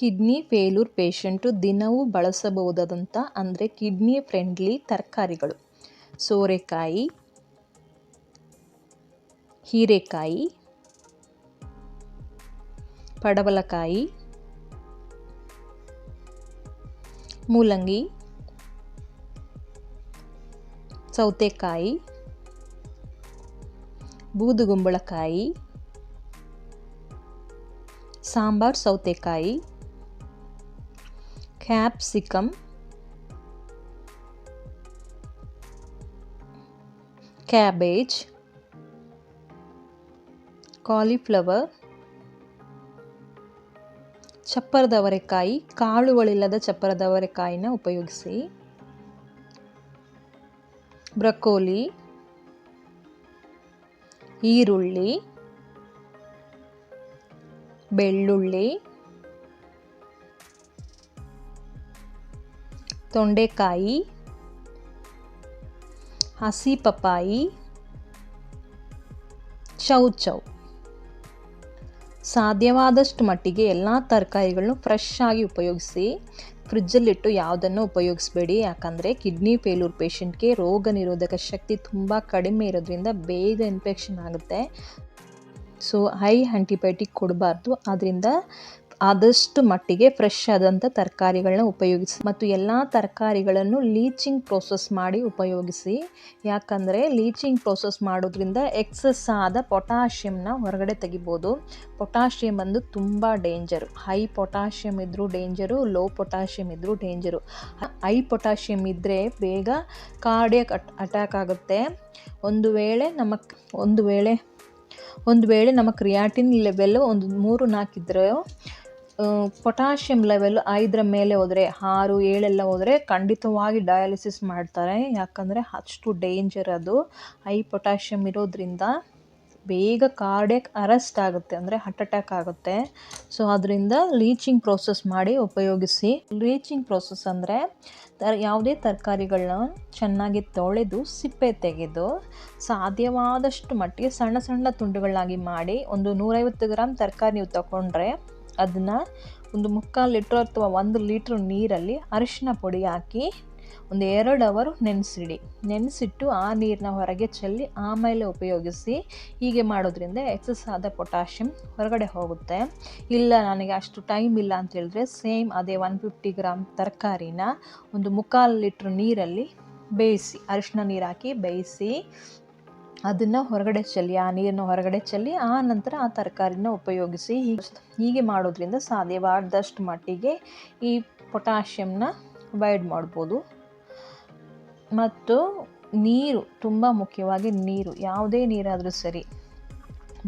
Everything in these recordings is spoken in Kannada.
ಕಿಡ್ನಿ ಫೇಲ್ಯೂರ್ ಪೇಷಂಟು ದಿನವೂ ಬಳಸಬಹುದಾದಂಥ ಅಂದರೆ ಕಿಡ್ನಿ ಫ್ರೆಂಡ್ಲಿ ತರಕಾರಿಗಳು: ಸೋರೆಕಾಯಿ, ಹೀರೆಕಾಯಿ, ಪಡವಲಕಾಯಿ, ಮೂಲಂಗಿ, ಸೌತೆಕಾಯಿ, ಬೂದುಗುಂಬಳಕಾಯಿ, ಸಾಂಬಾರ್ ಸೌತೆಕಾಯಿ, ಕ್ಯಾಪ್ಸಿಕಮ್, ಕ್ಯಾಬೇಜ್, ಕಾಲಿಫ್ಲವರ್, ಚಪ್ಪರದ ಅವರೆಕಾಯಿ, ಕಾಳುಗಳಿಲ್ಲದ ಚಪ್ಪರದ ಅವರೆಕಾಯಿನ ಉಪಯೋಗಿಸಿ, ಬ್ರೊಕೊಲಿ, ಈರುಳ್ಳಿ, ಬೆಳ್ಳುಳ್ಳಿ, ತೊಂಡೆಕಾಯಿ, ಹಸಿ ಪಪಾಯಿ, ಚೌಚೌ. ಸಾಧ್ಯವಾದಷ್ಟು ಮಟ್ಟಿಗೆ ಎಲ್ಲ ತರಕಾರಿಗಳನ್ನು ಫ್ರೆಶ್ ಆಗಿ ಉಪಯೋಗಿಸಿ. ಫ್ರಿಜ್ಜಲ್ಲಿಟ್ಟು ಯಾವುದನ್ನು ಉಪಯೋಗಿಸಬೇಡಿ, ಯಾಕಂದರೆ ಕಿಡ್ನಿ ಫೇಲ್ಯೂರ್ ಪೇಷಂಟ್ಗೆ ರೋಗ ನಿರೋಧಕ ಶಕ್ತಿ ತುಂಬ ಕಡಿಮೆ ಇರೋದ್ರಿಂದ ಬೇಗ ಇನ್ಫೆಕ್ಷನ್ ಆಗುತ್ತೆ. ಸೊ ಹೈ ಆಂಟಿಬಯೋಟಿಕ್ ಕೊಡಬಾರ್ದು. ಆದ್ದರಿಂದ ಆದಷ್ಟು ಮಟ್ಟಿಗೆ ಫ್ರೆಶ್ ಆದಂಥ ತರಕಾರಿಗಳನ್ನ ಉಪಯೋಗಿಸಿ ಮತ್ತು ಎಲ್ಲ ತರಕಾರಿಗಳನ್ನು ಲೀಚಿಂಗ್ ಪ್ರೋಸೆಸ್ ಮಾಡಿ ಉಪಯೋಗಿಸಿ. ಯಾಕಂದರೆ ಲೀಚಿಂಗ್ ಪ್ರೋಸೆಸ್ ಮಾಡೋದ್ರಿಂದ ಎಕ್ಸಸ್ ಆದ ಪೊಟ್ಯಾಷಿಯಮ್ನ ಹೊರಗಡೆ ತೆಗಿಬೋದು. ಪೊಟ್ಯಾಷಿಯಮ್ ಬಂದು ತುಂಬ ಡೇಂಜರು. ಹೈ ಪೊಟ್ಯಾಷಿಯಮ್ ಇದ್ದರೂ ಡೇಂಜರು, ಲೋ ಪೊಟ್ಯಾಷಿಯಮ್ ಇದ್ದರೂ ಡೇಂಜರು. ಹೈ ಪೊಟ್ಯಾಷಿಯಮ್ ಇದ್ದರೆ ಬೇಗ ಕಾರ್ಡಿಯಾಕ್ ಅಟ್ಯಾಕ್ ಆಗುತ್ತೆ. ಒಂದು ವೇಳೆ ನಮ್ಮ ಕ್ರಿಯಾಟಿನ್ ಲೆವೆಲ್ ಒಂದು 3-4 ಇದ್ದರೆ, ಪೊಟ್ಯಾಷಿಯಮ್ ಲೆವೆಲ್ 5 ಮೇಲೆ ಹೋದರೆ, 6, 7 ಹೋದರೆ ಖಂಡಿತವಾಗಿ ಡಯಾಲಿಸಿಸ್ ಮಾಡ್ತಾರೆ. ಯಾಕಂದರೆ ಅಷ್ಟು ಡೇಂಜರ್ ಅದು. ಹೈ ಪೊಟ್ಯಾಷಿಯಮ್ ಇರೋದ್ರಿಂದ ಬೇಗ ಕಾರ್ಡಿಯಾಕ್ ಅರೆಸ್ಟ್ ಆಗುತ್ತೆ, ಅಂದರೆ ಹಾರ್ಟ್ ಅಟ್ಯಾಕ್ ಆಗುತ್ತೆ. ಸೊ ಅದರಿಂದ ಲೀಚಿಂಗ್ ಪ್ರೋಸೆಸ್ ಮಾಡಿ ಉಪಯೋಗಿಸಿ. ಲೀಚಿಂಗ್ ಪ್ರೋಸೆಸ್ ಅಂದರೆ ಯಾವುದೇ ತರಕಾರಿಗಳನ್ನ ಚೆನ್ನಾಗಿ ತೊಳೆದು ಸಿಪ್ಪೆ ತೆಗೆದು ಸಾಧ್ಯವಾದಷ್ಟು ಮಟ್ಟಿಗೆ ಸಣ್ಣ ಸಣ್ಣ ತುಂಡುಗಳಾಗಿ ಮಾಡಿ, ಒಂದು 150 ಗ್ರಾಮ್ ತರಕಾರಿ ನೀವು ತಗೊಂಡ್ರೆ ಅದನ್ನು ಒಂದು 3/4 ಲೀಟ್ರ್ ಅಥವಾ 1 ಲೀಟ್ರ್ ನೀರಲ್ಲಿ ಅರಿಶಿನ ಪುಡಿ ಹಾಕಿ ಒಂದು 2 ಅವರ್ ನೆನೆಸಿಟ್ಟು ಆ ನೀರನ್ನ ಹೊರಗೆ ಚೆಲ್ಲಿ ಆಮೇಲೆ ಉಪಯೋಗಿಸಿ. ಹೀಗೆ ಮಾಡೋದ್ರಿಂದ ಎಕ್ಸಸ್ ಆದ ಪೊಟ್ಯಾಷಿಯಮ್ ಹೊರಗಡೆ ಹೋಗುತ್ತೆ. ಇಲ್ಲ ನನಗೆ ಅಷ್ಟು ಟೈಮ್ ಇಲ್ಲ ಅಂತ ಹೇಳಿದ್ರೆ ಸೇಮ್ ಅದೇ 150 ಗ್ರಾಮ್ ತರಕಾರಿನ ಒಂದು 3/4 ಲೀಟ್ರ್ ನೀರಲ್ಲಿ ಬೇಯಿಸಿ, ಅರಿಶಿನ ನೀರು ಹಾಕಿ ಬೇಯಿಸಿ ಅದನ್ನು ಹೊರಗಡೆ ಚೆಲ್ಲಿ, ಆ ನೀರನ್ನು ಹೊರಗಡೆ ಚೆಲ್ಲಿ ಆ ನಂತರ ಆ ತರಕಾರಿನ ಉಪಯೋಗಿಸಿ. ಹೀಗೆ ಮಾಡೋದ್ರಿಂದ ಸಾಧ್ಯವಾದಷ್ಟು ಮಟ್ಟಿಗೆ ಈ ಪೊಟ್ಯಾಷಿಯಮ್ನ ಅವಾಯ್ಡ್ ಮಾಡ್ಬೋದು. ಮತ್ತು ನೀರು ತುಂಬ ಮುಖ್ಯವಾಗಿ, ನೀರು ಯಾವುದೇ ನೀರಾದರೂ ಸರಿ,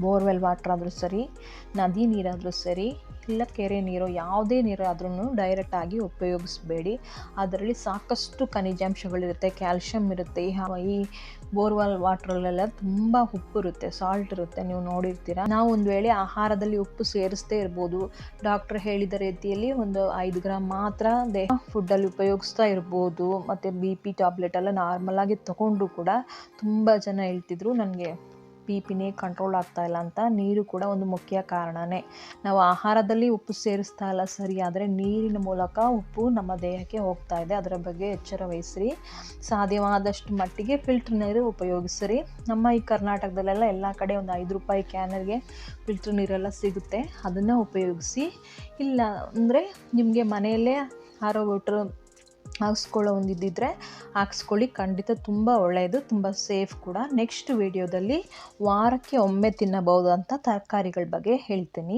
ಬೋರ್ವೆಲ್ ವಾಟರ್ ಆದರೂ ಸರಿ, ನದಿ ನೀರಾದರೂ ಸರಿ, ಇಲ್ಲ ಕೆರೆ ನೀರು, ಯಾವುದೇ ನೀರಾದ್ರೂ ಡೈರೆಕ್ಟಾಗಿ ಉಪಯೋಗಿಸಬೇಡಿ. ಅದರಲ್ಲಿ ಸಾಕಷ್ಟು ಖನಿಜಾಂಶಗಳಿರುತ್ತೆ, ಕ್ಯಾಲ್ಶಿಯಮ್ ಇರುತ್ತೆ. ಈ ಬೋರ್ವೆಲ್ ವಾಟ್ರಲ್ಲೆಲ್ಲ ತುಂಬ ಉಪ್ಪು ಇರುತ್ತೆ, ಸಾಲ್ಟ್ ಇರುತ್ತೆ, ನೀವು ನೋಡಿರ್ತೀರ. ನಾವು ಒಂದು ವೇಳೆ ಆಹಾರದಲ್ಲಿ ಉಪ್ಪು ಸೇರಿಸ್ತೇ ಇರ್ಬೋದು. ಡಾಕ್ಟರ್ ಹೇಳಿದ ರೀತಿಯಲ್ಲಿ ಒಂದು 5 ಗ್ರಾಮ್ ಮಾತ್ರ ಫುಡ್ಡಲ್ಲಿ ಉಪಯೋಗಿಸ್ತಾ ಇರ್ಬೋದು. ಮತ್ತು BP ಟ್ಯಾಬ್ಲೆಟ್ ಎಲ್ಲ ನಾರ್ಮಲಾಗಿ ತೊಗೊಂಡ್ರು ಕೂಡ ತುಂಬ ಜನ ಹೇಳ್ತಿದ್ರು ನನಗೆ BP ಕಂಟ್ರೋಲ್ ಆಗ್ತಾ ಇಲ್ಲ ಅಂತ. ನೀರು ಕೂಡ ಒಂದು ಮುಖ್ಯ ಕಾರಣನೇ. ನಾವು ಆಹಾರದಲ್ಲಿ ಉಪ್ಪು ಸೇರಿಸ್ತಾ ಇಲ್ಲ ಸರಿ, ಆದರೆ ನೀರಿನ ಮೂಲಕ ಉಪ್ಪು ನಮ್ಮ ದೇಹಕ್ಕೆ ಹೋಗ್ತಾ ಇದೆ. ಅದರ ಬಗ್ಗೆ ಎಚ್ಚರ ವಹಿಸ್ರಿ. ಸಾಧ್ಯವಾದಷ್ಟು ಮಟ್ಟಿಗೆ ಫಿಲ್ಟರ್ ನೀರು ಉಪಯೋಗಿಸ್ರಿ. ನಮ್ಮ ಈ ಕರ್ನಾಟಕದಲ್ಲೆಲ್ಲ ಎಲ್ಲ ಕಡೆ ಒಂದು 5 ರೂಪಾಯಿ ಕ್ಯಾನರ್ಗೆ ಫಿಲ್ಟರ್ ನೀರೆಲ್ಲ ಸಿಗುತ್ತೆ, ಅದನ್ನು ಉಪಯೋಗಿಸಿ. ಇಲ್ಲ ಅಂದರೆ ನಿಮಗೆ ಮನೆಯಲ್ಲೇ RO ವಾಟರ್ ಹಾಕ್ಸ್ಕೊಳ್ಳೋ ಒಂದಿದ್ದರೆ ಹಾಕ್ಸ್ಕೊಳ್ಳಿ, ಖಂಡಿತ ತುಂಬ ಒಳ್ಳೆಯದು, ತುಂಬ ಸೇಫ್ ಕೂಡ. ನೆಕ್ಸ್ಟ್ ವಿಡಿಯೋದಲ್ಲಿ ವಾರಕ್ಕೆ ಒಮ್ಮೆ ತಿನ್ನಬಹುದು ಅಂತ ತರಕಾರಿಗಳ ಬಗ್ಗೆ ಹೇಳ್ತೀನಿ.